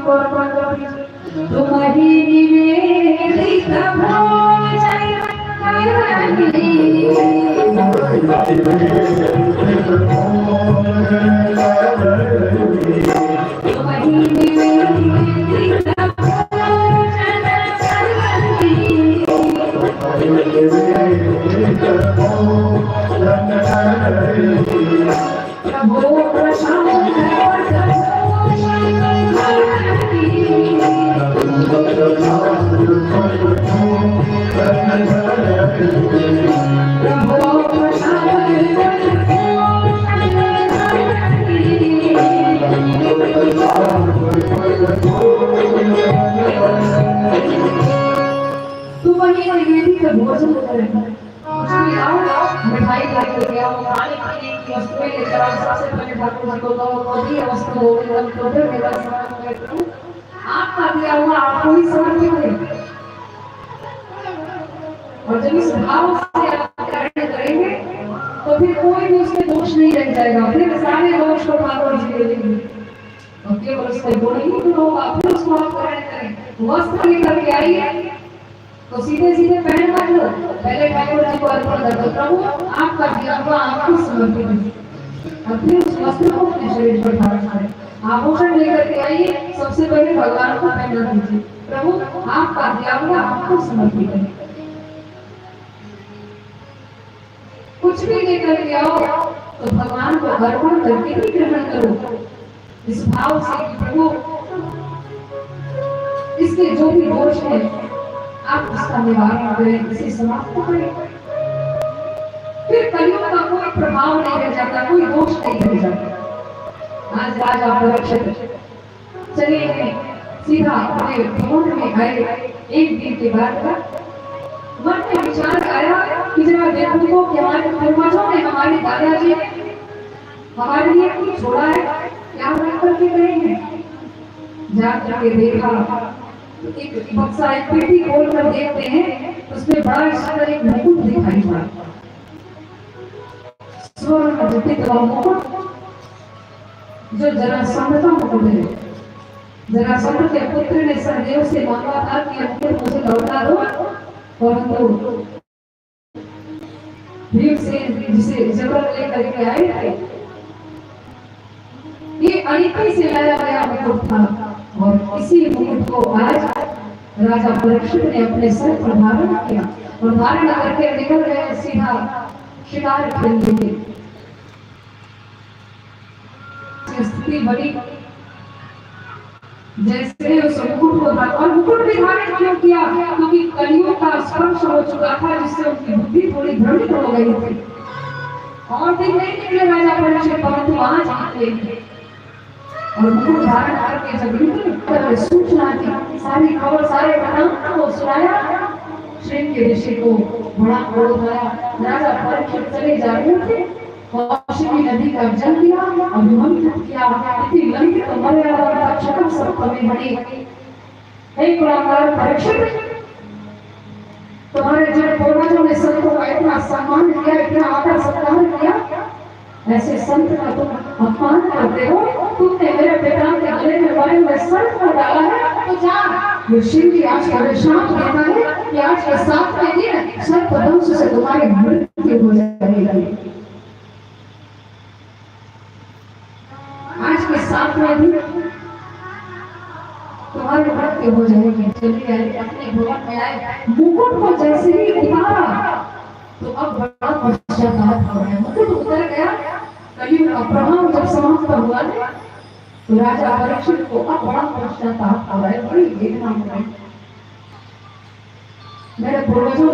को अर्पण करी तुम्हारी निवेदित भोजन भोजन मिठाई लेकर आओ, खाने पीने की वस्तुएं लेकर आओ। सबसे पहले ठाकुर जी को दो, दिए वस्तु हो तो फिर मेरा समर्पण करती हूँ। आपका दिया हुआ आपको ही समर्पित है। और जब इस भाव से आप कार्य करेंगे तो फिर कोई भी उसमें दोष नहीं रह जाएगा, फिर सारे दोष को ठाकुर जी ले लेंगे और केवल उसका गुण ही गुण होगा। फिर उसको आप ग्रहण करें। वस्त्र लेकर के आइए तो सीधे सीधे पहन मत लो, पहले ठाकुर जी को अर्पण कर दो। प्रभु आपका दिया हुआ आपको समर्पित है और फिर उस वस्त्र को अपने शरीर पर धारण करें। आभूषण लेकर के आइए, सबसे पहले भगवान को पहना दीजिए। प्रभु आपका दिया हुआ आपको समर्पित है। कुछ भी लेकर के आओ तो भगवान को अर्पण करके ही ग्रहण करो, इस भाव से कि प्रभु इसके जो भी दोष है आप उसका निवारण करें, इसे समाप्त करें। फिर कलियुग का कोई प्रभाव नहीं रह जाता, कोई दोष नहीं रह जाता। आज राजा परीक्षित चले गए, सीधा अपने भवन में गए। एक दिन के बाद मन में विचार आया कि जरा देखो कि हमारे पूर्वजों ने, हमारे दादाजी ने हमारे लिए कुछ छोड़ा है, क्या रख करके गए हैं। जाकर के देखा, एक बक्सा, एक पेटी खोल कर देखते हैं, उसमें बड़ा सुंदर एक मुकुट दिखाई पड़ा। स्वर्ण जटित मुकुट, जो जरासंध का मुकुट है। जरासंध के पुत्र ने सहदेव से मांगा था कि मुकुट मुझे लौटा दो, परंतु भीमसेन जिसे जबर लेकर के आए थे, ये अनिति से लाया गया मुकुट था और इसी मुकुट को आज राजा परीक्षित ने अपने सर पर धारण किया और धारण करके निकल गए सीधा शिकार खेलने के। स्थिति बड़ी जैसे उस मुकुट को और मुकुट भी धारण क्यों किया, क्योंकि कलियुग का स्पर्श हो चुका था, जिससे उनकी बुद्धि थोड़ी भ्रमित हो गई थी। और दिन नहीं निकले राजा परीक्षित, परंतु आज निकले और मुकुट धारण करके जब निकले सूचना दी, सारी खबर सारे घटना को सुनाया। श्रीन के ऋषि को बड़ा क्रोध आया। राजा परीक्षित चले जा रहे थे, कौशिकी नदी का जल दिया, अभिमंत्रित किया। इति लंकित मर्यादा रक्षक सप्तमी बने। हे कुलाकार परीक्षित, तुम्हारे जिन पूर्वजों ने संतों का इतना सम्मान किया, इतना आदर सत्कार किया, ऐसे संत का तुम अपमान करते हो। तुमने मेरे पिता के गले में मरे हुए सर्प को डाला है, तो जा। ये शिव जी आज का शाप देता है कि आज के 7वें दिन सर्प दंश से तुम्हारी मृत्यु हो जाएगी। आज के 7वें दिन तुम्हारी मृत्यु हो जाएगी। चलिए अपने भवन में आए, मुकुट को जैसे ही उतारा तो अब बड़ा पश्चाताप हो रहा है। मुकुट उतर गया, कलियुग का प्रभाव जब समाप्त हुआ तो राजा परीक्षित को अब बड़ा पश्चाताप हो रहा है, बड़ी वेदना हो रही है। मेरे पूर्वजों